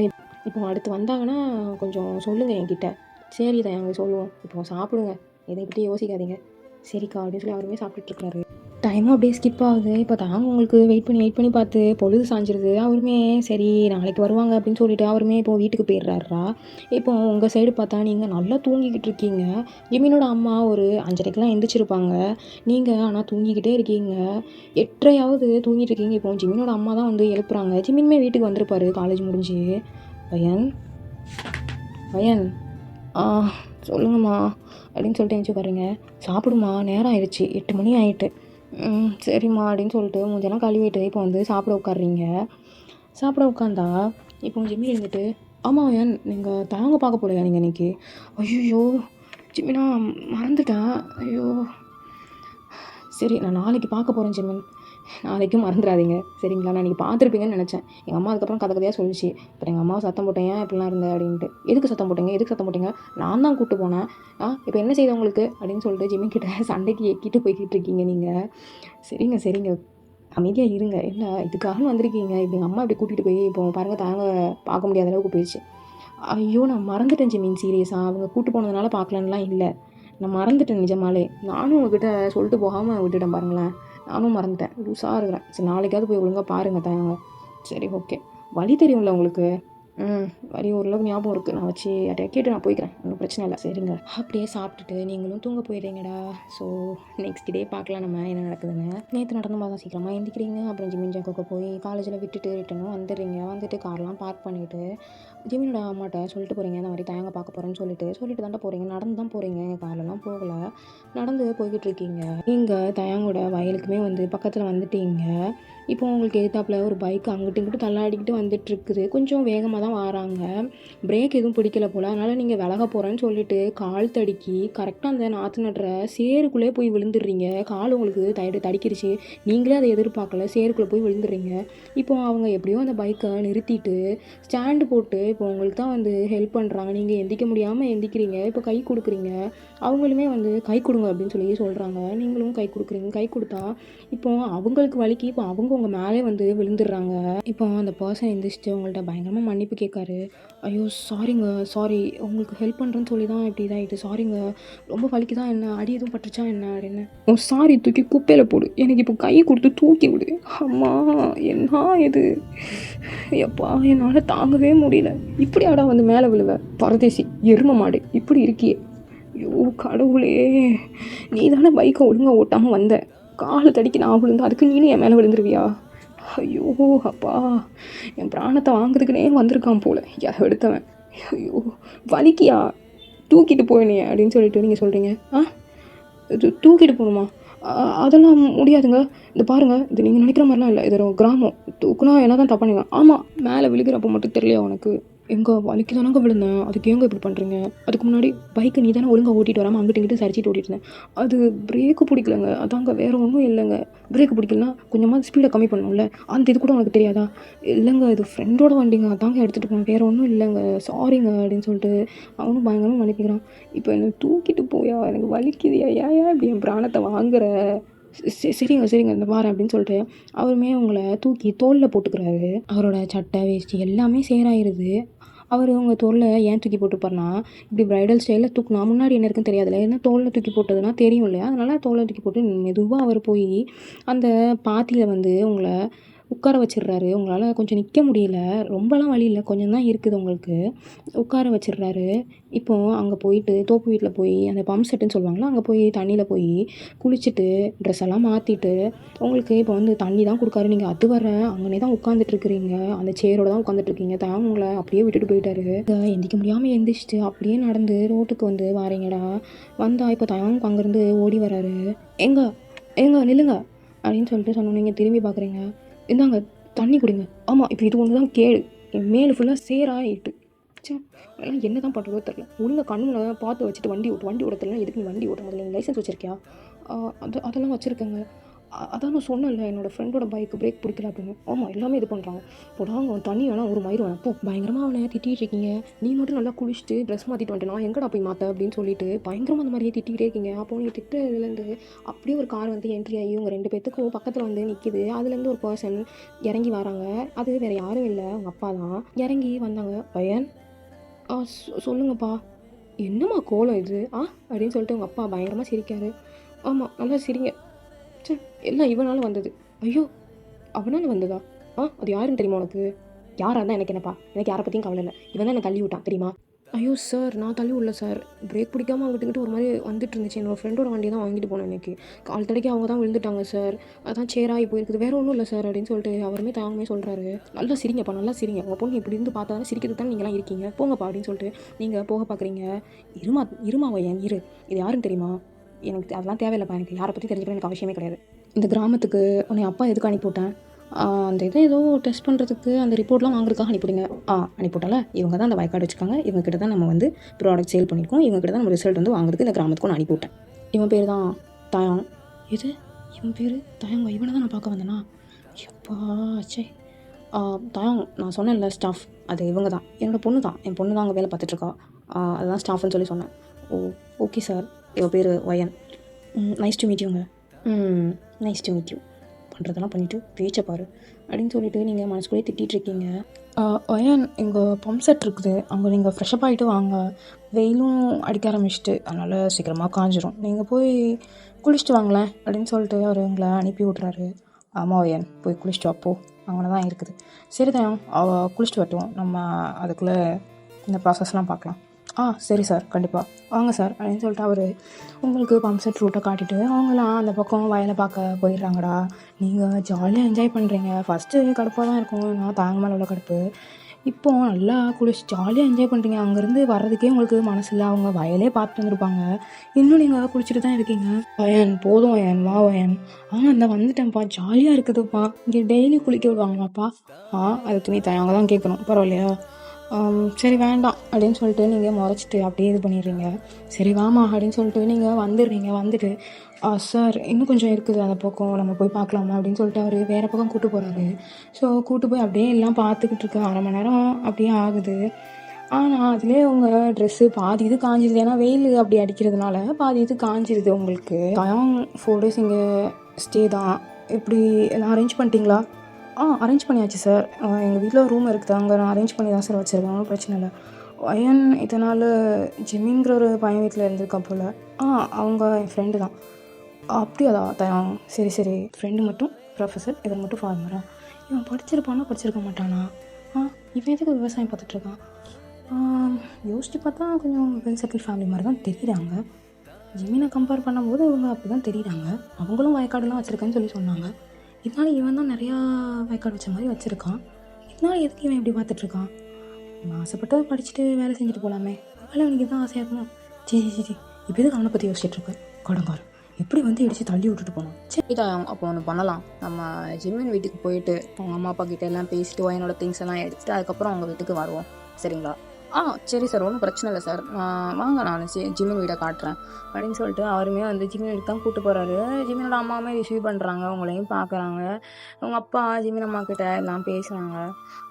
இப்போ அடுத்து வந்தாங்கன்னா கொஞ்சம் சொல்லுங்கள் என்கிட்ட. சரி தான் அங்கே சொல்லுவோம். இப்போ சாப்பிடுங்க, இதை பற்றி யோசிக்காதீங்க. சரிக்கா அப்படின்னு சொல்லி அவருமே சாப்பிட்டுட்ருக்காரு. டைமும் அப்படியே ஸ்கிப் ஆகுது. இப்போ தாங்க உங்களுக்கு வெயிட் பண்ணி பார்த்து பொழுது சாஞ்சிருது. அவருமே சரி நாளைக்கு வருவாங்க அப்படின்னு சொல்லிட்டு அவருமே இப்போ வீட்டுக்கு போயிடுறாருடா. இப்போ உங்கள் சைடு பார்த்தா நீங்கள் நல்லா தூங்கிக்கிட்டு இருக்கீங்க. ஜிமினோட அம்மா ஒரு 5:30க்கெலாம் எந்திரிச்சிருப்பாங்க. நீங்கள் ஆனால் தூங்கிக்கிட்டே இருக்கீங்க. 8:30ஆவது தூங்கிட்டு இருக்கீங்க. இப்போ ஜிமினோட அம்மா தான் வந்து எழுப்புறாங்க. ஜிமின்மே வீட்டுக்கு வந்திருப்பாரு காலேஜ் முடிஞ்சு. பையன் பையன் சொல்லுங்கம்மா அப்படின்னு சொல்லிட்டு எழுந்துச்சி உட்காருங்க. சாப்பிடுமா, நேரம் ஆயிடுச்சு, 8 மணி ஆகிட்டு. சரிம்மா அப்படின்னு சொல்லிட்டு மூஞ்செல்லாம் கழுவிட்டு இப்போ வந்து சாப்பிட உட்காடுறீங்க. சாப்பிட உட்காந்தா இப்போ ஜிம்மி இருந்துட்டு, ஆமாம் ஏன் நீங்கள் தாங்க பார்க்க போலையா நீங்கள் இன்றைக்கி? ஐயோ ஜிம்மினா மறந்துட்டேன், ஐயோ. சரி நான் நாளைக்கு பார்க்க போகிறேன் ஜிம்மின், நாளைக்கும் மறந்துடாதீங்க சரிங்களா. நான் இன்றைக்கி பார்த்துருப்பீங்கன்னு நினச்சேன். எங்கள் அம்மா அதுக்கப்புறம் கதையாக சொல்லிச்சு. அப்புறம் எங்கள் அம்மாவை சத்தம் போட்டேன், ஏன் இப்படிலாம் இருந்தேன் அப்படின்ட்டு. எதுக்கு சத்தம் போட்டீங்க? நான் தான் கூப்பிட்டு போனேன். இப்போ என்ன செய்யுது உங்களுக்கு அப்படின்னு சொல்லிட்டு ஜிம்மின் கிட்ட சண்டைக்கு எக்கிட்டு போய்கிட்டு இருக்கீங்க நீங்கள். சரிங்க அமைதியாக இருங்க. இல்லை இதுக்காக வந்திருக்கீங்க. இப்படி எங்கள் அம்மா இப்படி கூட்டிகிட்டு போய் இப்போ பாருங்கள் தாங்க பார்க்க முடியாத அளவுக்கு போயிடுச்சு. ஐயோ நான் மறந்துட்டேன் ஜிம்மின், சீரியஸாக அவங்க கூப்பிட்டு போனதுனால பார்க்கலான்லாம் இல்லை, நான் மறந்துட்டேன் நிஜமாலே. நானும் உங்ககிட்ட சொல்லிட்டு போகாமல் விட்டுட்டேன் பாருங்களேன். நானும் மறந்துட்டேன், லூஸாக இருக்கிறேன். சரி நாளைக்காவது போய் ஒழுங்காக பாருங்கள் தாங்க. சரி ஓகே. வழி தெரியும்ல உங்களுக்கு? வழி ஓரளவுக்கு ஞாபகம் இருக்குது. நான் வச்சு யார்ட்டையா கேட்டு நான் போய்க்கிறேன், ஒன்றும் பிரச்சனை இல்லை. சரிங்க. அப்படியே சாப்பிட்டுட்டு நீங்களும் தூங்க போயிடுறீங்கடா. ஸோ நெக்ஸ்ட் டே பார்க்கலாம் நம்ம என்ன நடக்குதுன்னு. நேற்று நடந்த மாதிரி தான் சீக்கிரமாக எந்திக்கிறீங்க. அப்புறம் ஜிமின் ஜாக்கோக்கு போய் காலேஜில் விட்டுட்டு ரிட்டனும் வந்துடுறீங்க. வந்துட்டு கார்லாம் பார்க் பண்ணிவிட்டு ஜிமினோட அம்மாட்ட சொல்லிட்டு போகிறீங்க, இந்த மாதிரி தாங்க பார்க்க போகிறேன்னு சொல்லிட்டு தாண்டா போகிறீங்க. நடந்து தான் போகிறீங்க, எங்கள் கார்லலாம் போகலை, நடந்து போய்கிட்டு இருக்கீங்க. நீங்கள் தயாங்கோட வயலுக்குமே வந்து பக்கத்தில் வந்துட்டீங்க. இப்போ உங்களுக்கு எதிர்த்தாப்புல ஒரு பைக் அங்கிட்டு இங்கிட்டு தள்ளாடிக்கிட்டு வந்துட்டுருக்குது. கொஞ்சம் வேகமாக தான் வராங்க. பிரேக் எதுவும் பிடிக்கல போல், அதனால் நீங்கள் விலக போகிறேன்னு சொல்லிட்டு கால் தடுக்கி கரெக்டாக அந்த நாற்று நடுற சேருக்குள்ளே போய் விழுந்துடுறீங்க. கால் உங்களுக்கு தடிக்கிருச்சு, நீங்களே அதை எதிர்பார்க்கல, சேருக்குள்ளே போய் விழுந்துடுறீங்க. இப்போ அவங்க எப்படியோ அந்த பைக்கை நிறுத்திட்டு ஸ்டாண்டு போட்டு இப்போ உங்களுக்கு தான் வந்து ஹெல்ப் பண்ணுறாங்க. நீங்கள் எந்திக்க முடியாமல் எந்திக்கிறீங்க, இப்போ கை கொடுக்குறீங்க. அவங்களுமே வந்து கை கொடுங்க அப்படின்னு சொல்லி சொல்கிறாங்க. நீங்களும் கை கொடுக்குறீங்க. கை கொடுத்தா இப்போ அவங்களுக்கு வலிக்கு இப்போ அவங்க உங்கள் மேலே வந்து விழுந்துடுறாங்க. இப்போ அந்த பர்சன் எந்திரிச்சிட்டு உங்கள்கிட்ட பயங்கரமாக மன்னிப்பு கேட்காரு. ஐயோ சாரிங்க, சாரி, உங்களுக்கு ஹெல்ப் பண்ணுறேன்னு சொல்லி தான் இப்படி இதாகிட்டு, சாரிங்க, ரொம்ப வலிக்கு தான், என்ன அடி எதுவும் பட்டுச்சா என்ன அப்படின்னு. ஓ சாரி, தூக்கி குப்பையில் போடு, எனக்கு இப்போ கை கொடுத்து தூக்கி விடு. அம்மா என்ன இது, எப்பா என்னால் தாங்கவே முடியல. இப்படி ஆடா வந்து மேலே விழுவ, பரதேசி எரும மாடு, இப்படி இருக்கியே. ஐயோ கடவுளே, நீ தானே பைக்கை ஒழுங்காக ஓட்டாமல் வந்த, காலை தடிக்கி நான் விழுந்தா அதுக்கு நீனு என் மேலே விழுந்துருவியா? ஐயோ அப்பா, என் பிராணத்தை வாங்குறதுக்குனே வந்திருக்கான் போல் எடுத்தவன். ஐயோ வலிக்கியா, தூக்கிட்டு போயினியே அப்படின்னு சொல்லிட்டு நீங்கள் சொல்கிறீங்க. இது தூக்கிட்டு போகணுமா? அதெல்லாம் முடியாதுங்க. இது பாருங்கள், இது நீங்கள் நினைக்கிற மாதிரிலாம் இல்லை, இது ஒரு கிராமம், தூக்குனா என்ன தான் தப்பானுங்க. ஆமாம், மேலே விழுகிறப்போ மட்டும் தெரியலையா உனக்கு? எங்கே வலிக்கு தானங்க விழுந்தேன், அதுக்கு எங்கே இப்படி பண்ணுறீங்க? அதுக்கு முன்னாடி பைக்கை நீ தானே ஒழுங்காக ஓட்டிகிட்டு வராமல் அங்கிட்ட இங்கிட்ட சரிச்சிட்டு ஓட்டிட்டு இருந்தேன். அது பிரேக்கு பிடிக்கலங்க, அதாங்க, வேறு ஒன்றும் இல்லைங்க. பிரேக்கு பிடிக்கலனா கொஞ்சமாக ஸ்பீடை கம்மி பண்ணணும்ல, அந்த இது கூட உனக்கு தெரியாதா? இல்லைங்க, இது ஃப்ரெண்டோட வண்டிங்க, அதாங்க எடுத்துகிட்டு போனேன், வேறு ஒன்றும் இல்லைங்க, சாரிங்க அப்படின்னு சொல்லிட்டு அவனும் பயங்கரமாக மன்னிப்பிக்கிறான். இப்போ என்னை தூக்கிட்டு போயா, எனக்கு வலிக்குதியா, ஏன் இப்படி என் பிராணத்தை வாங்குற? சரிங்க இந்த வாரம் அப்படின்னு சொல்லிட்டு அவருமே உங்களை தூக்கி தோளில் போட்டுக்கிறாரு. அவரோட சட்டை வேஷ்டி எல்லாமே சேராயிருது. அவர் உங்கள் தோளில் ஏன் தூக்கி போட்டுப்பாருனா, இப்படி ப்ரைடல் ஸ்டைலில் தூக்குனா முன்னாடி என்ன இருக்குன்னு தெரியாதுல்ல, ஏன்னா தோளில் தூக்கி போட்டதுன்னா தெரியும் இல்லையா, அதனால் தோளில் தூக்கி போட்டு மெதுவாக அவர் போய் அந்த பாத்தியில் வந்து உங்களை உட்கார வச்சிடுறாரு. உங்களால் கொஞ்சம் நிற்க முடியல, ரொம்பலாம் வலி இல்லை, கொஞ்சம் தான் இருக்குது உங்களுக்கு. உட்கார வச்சிடுறாரு. இப்போது அங்கே போயிட்டு தோப்பு வீட்டில் போய் அந்த பம்ப் செட்டுன்னு சொல்லுவாங்களா, அங்கே போய் தண்ணியில் போய் குளிச்சுட்டு ட்ரெஸ் எல்லாம் மாற்றிட்டு உங்களுக்கு இப்போ வந்து தண்ணி தான் கொடுக்காரு. நீங்கள் அது வர அங்கனே தான் உட்காந்துட்ருக்குறீங்க, அந்த சேரோட தான் உட்காந்துட்ருக்கீங்க. தான் உங்களை அப்படியே விட்டுட்டு போயிட்டாரு. எந்திக்க முடியாமல் எந்திரிச்சிட்டு அப்படியே நடந்து ரோட்டுக்கு வந்து வாரீங்கடா. வந்தா இப்போ தயாங்க அங்கேருந்து ஓடி வராரு. எங்க நில்லுங்க அப்படின்னு சொல்லிட்டு சொன்னோம். நீங்கள் திரும்பி பார்க்குறீங்க. இந்தாங்க தண்ணி குடிங்க. ஆமாம், இப்போ இது ஒன்று தான் கேடு, என் மேலே ஃபுல்லாக சேராகிட்டு. சே, அதெல்லாம் என்ன தான் பண்ணுறதோ தெரில. ஒழுங்காக கண்ணில் பார்த்து வச்சுட்டு வண்டி ஓட்ட தெரியல. எதுக்கு நீ வண்டி ஓட்ட? முதல்ல லைசன்ஸ் வச்சுருக்கியா? அதெல்லாம் வச்சுருக்கேங்க. அதான் நான் சொன்னேன்ல, என்னோடய ஃப்ரெண்டோட பைக்கு பிரேக் பிடிக்கல அப்படின்னு. ஆமாம், எல்லாமே இது பண்ணுறாங்க. போடாங்க, அவன் தண்ணி வேணாம், ஒரு மயிறு வேணாம், போ. பயங்கரமாக அவனை திட்டிகிட்டு இருக்கீங்க. நீ மட்டும் நல்லா குளிச்சுட்டு ட்ரெஸ் மாற்றிட்டு வந்துட்டு நான் எங்கடா போய் மாற்ற அப்படின்னு சொல்லிட்டு பயங்கரமாக அந்த மாதிரியே திட்டிகிட்டே இருக்கீங்க. அப்போ நீங்கள் திட்டுறதுலேருந்து அப்படியே ஒரு கார் வந்து என்ட்ரி ஆகி உங்கள் 2 பேத்துக்கும் பக்கத்தில் வந்து நிற்கிது. அதுலேருந்து ஒரு பர்சன் இறங்கி வராங்க. அது வேறு யாரும் இல்லை, உங்கள் அப்பா தான் இறங்கி வந்தாங்க. பையன், சொல்லுங்கப்பா, என்னம்மா கோலம் இது அப்படின்னு சொல்லிட்டு உங்கள் அப்பா பயங்கரமாக சிரிக்காரு. ஆமாம், நல்லா சிரிங்க. சே, எல்லாம் இவனால் வந்தது. ஐயோ, அவனால் வந்ததா? அது யாருன்னு தெரியுமா உனக்கு? யாராக இருந்தால் எனக்கு என்னப்பா, எனக்கு யாரை பற்றியும் கவலை இல்லை. இவன் தான் என்னை தள்ளி விட்டான் தெரியுமா? ஐயோ சார், நான் தள்ளி விடல சார், பிரேக் பிடிக்காமல் அங்கிட்டு ஒரு மாதிரி வந்துட்டு இருந்துச்சு. என்னோடய ஃப்ரெண்டோட வண்டி தான் வாங்கிட்டு போனேன் இன்றைக்கி. கால் தடைக்கு அவங்க தான் விழுந்துட்டாங்க சார், அதான் சேராகி போயிருக்குது, வேறு ஒன்றும் இல்லை சார் அப்படின்னு சொல்லிட்டு அவருமே தாங்கமே சொல்கிறாரு. நல்லா சிரிங்கப்பா, நல்லா சிரிங்க. உங்கள் பொண்ணு இப்படி இருந்து பார்த்தா தானே சிரிக்கிறது தான் நீங்களாம் இருக்கீங்க. போங்கப்பா அப்படின்னு சொல்லிட்டு நீங்கள் போக பார்க்குறீங்க. இருமாவா என் இது யாருன்னு தெரியுமா? எனக்கு அதெல்லாம் தேவையில்லைப்பா, எனக்கு யாரை பற்றி தெரிஞ்சுக்கணும் எனக்கு அவசியமே கிடையாது. இந்த கிராமத்துக்கு உன்னை அப்பா எதுக்கு அனுப்பிவிட்டேன்? அந்த இதை ஏதோ டெஸ்ட் பண்ணுறதுக்கு அந்த ரிப்போர்ட்லாம் வாங்குறதுக்காக அனுப்பிவிடுங்க. அனுப்பிவிட்டால, இவங்க தான் அந்த வயக்காடு வச்சுருக்காங்க, இவங்ககிட்ட தான் நம்ம வந்து ப்ராடக்ட் சேல் பண்ணியிருக்கோம், இவங்ககிட்ட தான் நம்ம ரிசல்ட் வந்து வாங்குறதுக்கு இந்த கிராமத்துக்கு நான் அனுப்பிவிட்டேன். இவன் பேர் தான் தயாங். இது இவன் பேர் தயாங்க, இவனை தான் நான் பார்க்க வந்தேனா? எப்பா சே. தயாங், நான் சொன்னேன்ல ஸ்டாஃப், அது இவங்க தான், என்னோடய பொண்ணு தான், என் பொண்ணு தான் அங்கே வேலை பார்த்துட்ருக்கா, அதுதான் ஸ்டாஃப்னு சொல்லி சொன்னேன். Okay sir. இவன் பேர் வயன். நைஸ் டு மீட் யூங்க. Nice to meet you. பண்ணுறதெல்லாம் பண்ணிவிட்டு பேச்சை பாரு அப்படின்னு சொல்லிட்டு நீங்கள் மனசுக்குள்ளே திட்டிகிட்ருக்கீங்க. வயன், எங்கள் பம்ப் செட் இருக்குது, அங்கே நீங்கள் ஃப்ரெஷ்அப் ஆகிட்டு வாங்க, வெயிலும் அடிக்க ஆரம்பிச்சிட்டு, அதனால் சீக்கிரமாக காஞ்சிரும், நீங்கள் போய் குளிச்சுட்டு வாங்களேன் அப்படின்னு சொல்லிட்டு அவர் உங்களை அனுப்பி விட்றாரு. ஆமாம் வயன், போய் குளிச்சுட்டு வாப்போ, அங்கே தான் இருக்குது. சரி தான், அவள் குளிச்சுட்டு வரட்டும், நம்ம அதுக்குள்ளே இந்த ப்ராசஸ்லாம் பார்க்கலாம். சரி சார், கண்டிப்பாக வாங்க சார் அப்படின்னு சொல்லிட்டு அவர் உங்களுக்கு பம்ப் செட் ரூட்டை காட்டிட்டு அவங்களாம் அந்த பக்கம் வயலை பார்க்க போயிடுறாங்கடா. நீங்கள் ஜாலியாக என்ஜாய் பண்ணுறீங்க. ஃபஸ்ட்டு கடுப்பாக தான் இருக்கும், நான் தாங்க மேலே உள்ள கடுப்பு. இப்போது நல்லா குளிச்சு ஜாலியாக என்ஜாய் பண்ணுறீங்க. அங்கேருந்து வர்றதுக்கே உங்களுக்கு மனசு இல்லை, அவங்க வயலே பார்த்துட்டு வந்துருப்பாங்க, இன்னும் நீங்கள் குளிச்சுட்டு தான் இருக்கீங்க. வயன், போதும் வயன், வா வயன். இந்த வந்துட்டேன்ப்பா, ஜாலியாக இருக்குதுப்பா, இங்கே டெய்லி குளிக்க விடுவாங்களாப்பா? அது துணி தயாங்க தான் கேட்கணும், பரவாயில்லையா? சரி வேண்டாம் அப்படின்னு சொல்லிட்டு நீங்கள் முறைச்சிட்டு அப்படியே இது பண்ணிடுறீங்க. சரி வாமா அப்படின்னு சொல்லிட்டு நீங்கள் வந்துடுறீங்க. வந்துட்டு சார் இன்னும் கொஞ்சம் இருக்குது அந்த பக்கம், நம்ம போய் பார்க்கலாமா அப்படின்னு சொல்லிட்டு அவர் வேறு பக்கம் கூட்டு போகிறாரு. ஸோ கூட்டு போய் அப்படியே எல்லாம் பார்த்துக்கிட்டு இருக்க 1/2 மணி நேரம் அப்படியே ஆகுது. ஆனால் அதுலேயே உங்கள் ட்ரெஸ்ஸு பாதி இது காஞ்சிருது. ஏன்னா வெயில் அப்படி அடிக்கிறதுனால பாதி இது காஞ்சிருது உங்களுக்கு. 4 days இங்கே ஸ்டே தான். இப்படி எல்லாம் அரேஞ்ச் பண்ணிட்டீங்களா? அரேஞ்ச் பண்ணியாச்சு சார். எங்கள் வீட்டில் ரூம் இருக்குது, அங்கே நான் அரேஞ்ச் பண்ணி தான் சார் வச்சுருக்கேன். ஒன்றும் பிரச்சனை இல்லை. அயன் இதனால் ஜிம்மிங்கிற ஒரு பையன் வீட்டில் இருந்திருக்கான் போல். அவங்க என் ஃப்ரெண்டு தான். அப்படியா? சரி சரி. ஃப்ரெண்டு மட்டும் ப்ரொஃபஸர், இவர் மட்டும் ஃபார்மரா? இவன் படிச்சிருப்பானா படிச்சிருக்க மாட்டானா? இவன் எதுக்கு விவசாயம் பார்த்துட்ருக்கான்? யோசிச்சு பார்த்தா கொஞ்சம் வெல் செட்டில் ஃபேமிலி மாதிரி தான் தெரியுறாங்க. ஜிம்மினை கம்பேர் பண்ணும்போது இவங்க அப்படி தான் தெரியுறாங்க. அவங்களும் வயக்காடுலாம் வச்சுருக்கேன்னு சொல்லி சொன்னாங்க. இதனால் இவன் தான் நிறையா வயக்காடு வச்ச மாதிரி வச்சுருக்கான். இதனால் எதுக்கு இவன் இப்படி பார்த்துட்ருக்கான்? நான் ஆசைப்பட்டு படிச்சுட்டு வேலை செஞ்சுட்டு போகலாமே. வேலை அவனுக்கு தான் ஆசையாக இருக்கணும். ஜி இப்போ எதுக்கு அவனை பற்றி யோசிச்சுட்ருக்கேன்? கடங்காரம் எப்படி வந்து இடித்து தள்ளி விட்டுட்டு போனோம். சரி அப்போ ஒன்று பண்ணலாம். நம்ம ஜிம்மின் வீட்டுக்கு போயிட்டு அவங்க அம்மா அப்பா கிட்ட எல்லாம் பேசிட்டு என்னோட திங்ஸ் எல்லாம் எடுத்துட்டு அதுக்கப்புறம் அவங்க வீட்டுக்கு வருவோம். சரிங்களா? சரி சார், ஒன்றும் பிரச்சனை இல்லை சார். வாங்க, நான் ஜிம்மின் வீடை காட்டுறேன் அப்படின்னு சொல்லிட்டு அவருமே வந்து ஜிம்மின் வீட்டுக்கு தான் கூப்பிட்டு போகிறாரு. ஜிம்மினோட அம்மாவுமே ரிசீவ் பண்ணுறாங்க, உங்களையும் பார்க்குறாங்க. உங்கள் அப்பா ஜிம்மின் அம்மா கிட்ட எல்லாம் பேசுகிறாங்க.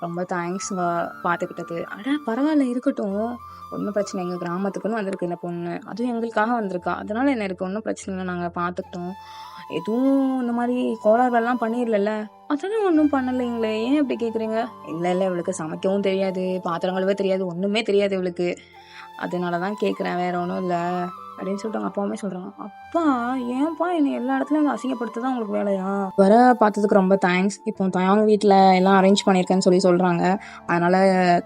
ரொம்ப தேங்க்ஸுங்க பார்த்துக்கிட்டது. பரவாயில்ல, இருக்கட்டும், ஒன்றும் பிரச்சனை. எங்கள் கிராமத்துக்குன்னு வந்திருக்கு இந்த பொண்ணு, அதுவும் எங்களுக்காக வந்திருக்கா, அதனால என்ன இருக்குது, ஒன்றும் பிரச்சனை இல்லை, நாங்கள் பார்த்துக்கிட்டோம். எதுவும் இந்த மாதிரி கோளாறுலாம் பண்ணிடல, அதெல்லாம் ஒன்றும் பண்ணலைங்களே, ஏன் அப்படி கேட்குறீங்க? இல்லை இவளுக்கு சமைக்கவும் தெரியாது, பாத்திரம் கழுவ தெரியாது, ஒன்றுமே தெரியாது இவளுக்கு, அதனால தான் கேட்குறேன், வேற ஒன்றும் இல்லை அப்படின்னு சொல்லிட்டு அவங்க அப்பாவுமே சொல்கிறாங்க. அப்பா, ஏன்ப்பா என்னை எல்லா இடத்துலையும் வந்து அசிங்கப்படுத்த தான் உங்களுக்கு வேலையா? வர பார்த்ததுக்கு ரொம்ப தேங்க்ஸ். இப்போ தாயாங்க வீட்டில் எல்லாம் அரேஞ்ச் பண்ணியிருக்கேன்னு சொல்கிறாங்க. அதனால்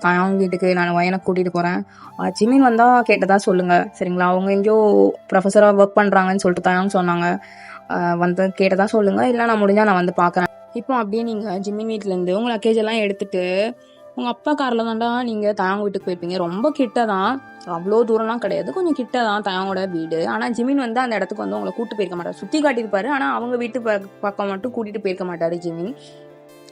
தாயாங்க வீட்டுக்கு நான் வயனை கூட்டிகிட்டு போகிறேன். ஜிமின் வந்தால் கேட்டதா சொல்லுங்கள், சரிங்களா? அவங்க எங்கேயோ ப்ரொஃபஸராக ஒர்க் பண்ணுறாங்கன்னு சொல்லிட்டு தாயாங்க சொன்னாங்க. வந்து கேட்டதா சொல்லுங்கள், இல்லை நான் முடிஞ்சால் நான் வந்து பார்க்குறேன். இப்போ அப்படியே நீங்கள் ஜிம்மின் வீட்டிலேருந்து உங்கள் லக்கேஜ் எல்லாம் எடுத்துகிட்டு உங்கள் அப்பா காரில் தான்டா நீங்கள் தாயாங்க வீட்டுக்கு போயிருப்பீங்க. ரொம்ப கிட்ட தான், அவ்வளோ தூரம்லாம் கிடையாது, கொஞ்சம் கிட்ட தான் தாயாங்கோட வீடு. ஆனால் ஜிமின் வந்து அந்த இடத்துக்கு வந்து உங்களை கூப்பிட்டு போயிருக்க மாட்டார், சுற்றி காட்டியிருப்பாரு. ஆனால் அவங்க வீட்டு பக்கம் மட்டும் கூட்டிகிட்டு போயிருக்க மாட்டார் ஜிமின்.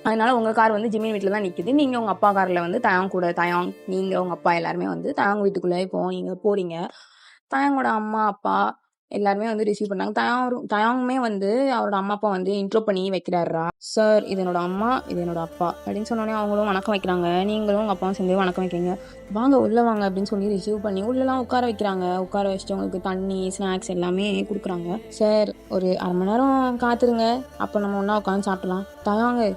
அதனால உங்கள் கார் வந்து ஜிமின் வீட்டில் தான் நிற்குது. நீங்கள் உங்கள் அப்பா காரில் வந்து தாயாங் நீங்கள் உங்கள் அப்பா எல்லாருமே வந்து தாயாங்க வீட்டுக்குள்ளே இப்போ நீங்கள் போகிறீங்க. தாயாங்கோட அம்மா அப்பா எல்லாருமே வந்து ரிசீவ் பண்ணாங்க. தாயாங்குமே வந்து அவரோட அம்மா அப்பா வந்து இன்ட்ரோ பண்ணி வைக்கிறாரா. சார், இது என்னோட அம்மா, இது என்னோட அப்பா அப்படின்னு சொன்னோடனே அவங்களும் வணக்கம் வைக்கிறாங்க. நீங்களும் உங்கள் அப்பாவும் சேர்ந்து வணக்கம் வைக்கிறீங்க. வாங்க உள்ளே வாங்க அப்படின்னு சொல்லி ரிசீவ் பண்ணி உள்ளெல்லாம் உட்கார வைக்கிறாங்க. உட்கார வச்சுட்டு உங்களுக்கு தண்ணி ஸ்நாக்ஸ் எல்லாமே கொடுக்குறாங்க. சார், ஒரு 1/2 மணி நேரம் காத்துருங்க, அப்போ நம்ம ஒன்றா உட்காந்து சாப்பிடலாம். தாயாங்க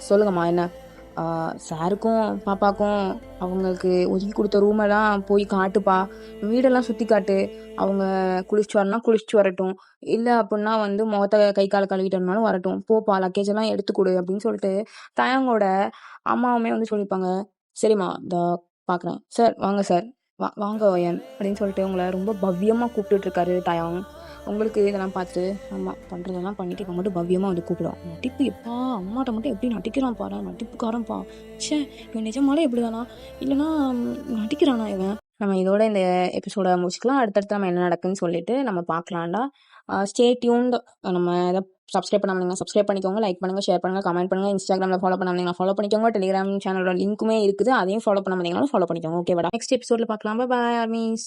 சொல்லுங்கம்மா, என்ன? சாருக்கும் பாப்பாக்கும் அவங்களுக்கு ஒதுக்கி கொடுத்த ரூமெல்லாம் போய் காட்டுப்பா, வீடெல்லாம் சுற்றி காட்டு. அவங்க குளிச்சுட்டு வரலாம், குளிச்சுட்டு வரட்டும், இல்லை அப்படின்னா வந்து முகத்தை கை காலை கழுவிட்டோம்னாலும் வரட்டும், போப்பா லக்கேஜ் எல்லாம் எடுத்துக்கொடு அப்படின்னு சொல்லிட்டு தாயாங்கோட அம்மாவுமே வந்து சொல்லியிருப்பாங்க. சரிம்மா, இந்த பார்க்குறேன். சார் வாங்க சார், வாங்க வயன் அப்படின்னு சொல்லிட்டு உங்களை ரொம்ப பவ்யமாக கூப்பிட்டுருக்காரு தாயாங். உங்களுக்கு இதெல்லாம் பார்த்துட்டு அம்மா பண்ணுறதெல்லாம் பண்ணிட்டு இப்போ மட்டும் பவ்யமாக வந்து கூப்பிடுவோம். நட்டிப்பு எப்பா, அம்மாட்ட மட்டும் எப்படி நட்டிக்கிறான் பாரு, நட்டிப்புக்காரன்ப்பா. இவன் நிஜமாலே எப்படி தானா, இல்லைன்னா நட்டிக்கிறானா இவன்? நம்ம இதோட இந்த எபிசோட முடிச்சுக்கலாம். அடுத்தடுத்து நம்ம என்ன நடக்குன்னு சொல்லிட்டு நம்ம பார்க்கலாம்டா. Stay tuned. நம்ம எதை சப்ஸ்கிரைப் பண்ணாமல் சப்ஸ்கிரைப் பண்ணிக்கோங்க, லைக் பண்ணுங்கள், ஷேர் பண்ணுங்கள், கமெண்ட் பண்ணுங்கள். இன்ஸ்டாகிராமில் ஃபாலோ பண்ணாமல் ஃபாலோ பண்ணிக்கோங்க. டெலிகிராம் சேனலோட லிங்க்குமே இருக்குது, அதையும் ஃபாலோ பண்ணாமல் ஃபாலோ பண்ணிக்கோங்க. ஓகேவா? நெக்ஸ்ட் எபிசோடில் பார்க்கலாம். பாய் ஆர்மீஸ்.